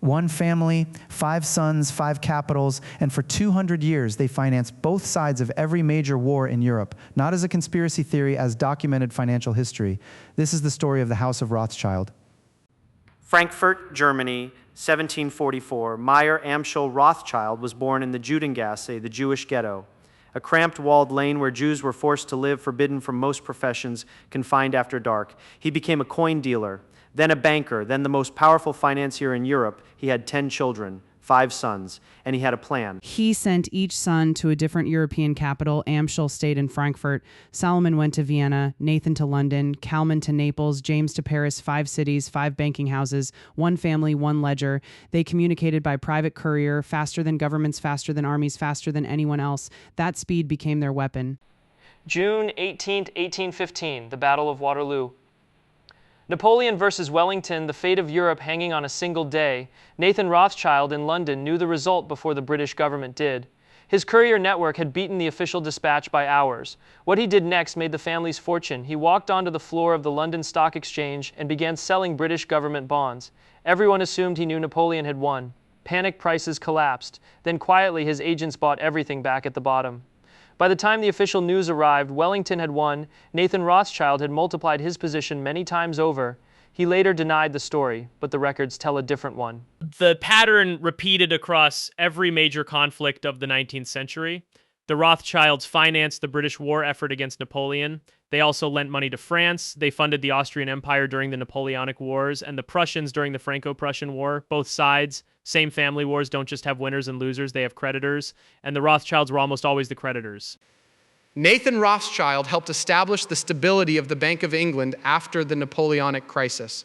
One family, 5 sons, 5 capitals, and for 200 years they financed both sides of every major war in Europe, not as a conspiracy theory, as documented financial history. This is the story of the House of Rothschild. Frankfurt, Germany, 1744. Meyer Amschel Rothschild was born in the Judengasse, the Jewish ghetto, a cramped walled lane where Jews were forced to live, forbidden from most professions, confined after dark. He became a coin dealer, then a banker, then the most powerful financier in Europe. He had 10 children, 5 sons, and he had a plan. He sent each son to a different European capital. Amschel stayed in Frankfurt. Solomon went to Vienna, Nathan to London, Kalman to Naples, James to Paris. 5 cities, 5 banking houses, 1 family, 1 ledger. They communicated by private courier, faster than governments, faster than armies, faster than anyone else. That speed became their weapon. June 18, 1815, the Battle of Waterloo. Napoleon versus Wellington, the fate of Europe hanging on a single day. Nathan Rothschild in London knew the result before the British government did. His courier network had beaten the official dispatch by hours. What he did next made the family's fortune. He walked onto the floor of the London Stock Exchange and began selling British government bonds. Everyone assumed he knew Napoleon had won. Panic prices collapsed. Then quietly his agents bought everything back at the bottom. By the time the official news arrived, Wellington had won. Nathan Rothschild had multiplied his position many times over. He later denied the story, but the records tell a different one. The pattern repeated across every major conflict of the 19th century. The Rothschilds financed the British war effort against Napoleon. They also lent money to France. They funded the Austrian Empire during the Napoleonic Wars and the Prussians during the Franco-Prussian War. Both sides, same family wars, don't just have winners and losers, they have creditors. And the Rothschilds were almost always the creditors. Nathan Rothschild helped establish the stability of the Bank of England after the Napoleonic crisis.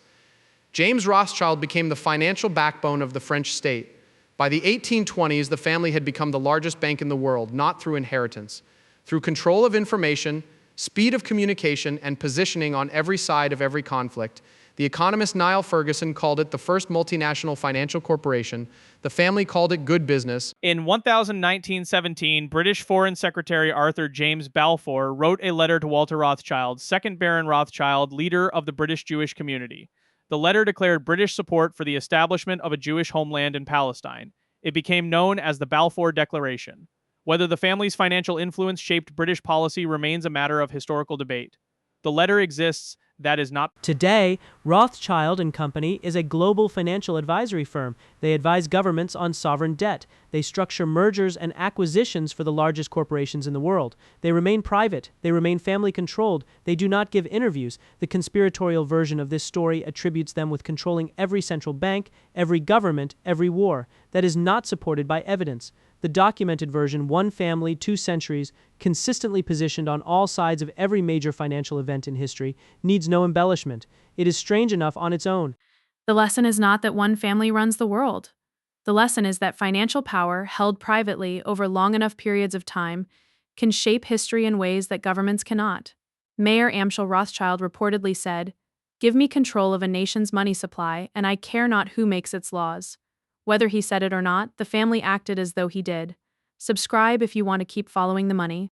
James Rothschild became the financial backbone of the French state. By the 1820s, the family had become the largest bank in the world, not through inheritance. Through control of information, speed of communication, and positioning on every side of every conflict, the economist Niall Ferguson called it the first multinational financial corporation. The family called it good business. In 1917, British Foreign Secretary Arthur James Balfour wrote a letter to Walter Rothschild, 2nd Baron Rothschild, leader of the British Jewish community. The letter declared British support for the establishment of a Jewish homeland in Palestine. It became known as the Balfour Declaration. Whether the family's financial influence shaped British policy remains a matter of historical debate. The letter exists. That is not. Today, Rothschild & Company is a global financial advisory firm. They advise governments on sovereign debt. They structure mergers and acquisitions for the largest corporations in the world. They remain private. They remain family-controlled. They do not give interviews. The conspiratorial version of this story attributes them with controlling every central bank, every government, every war. That is not supported by evidence. The documented version, 1 family, 2 centuries, consistently positioned on all sides of every major financial event in history, needs no embellishment. It is strange enough on its own. The lesson is not that one family runs the world. The lesson is that financial power, held privately over long enough periods of time, can shape history in ways that governments cannot. Mayor Amschel Rothschild reportedly said, "Give me control of a nation's money supply, and I care not who makes its laws." Whether he said it or not, the family acted as though he did. Subscribe if you want to keep following the money.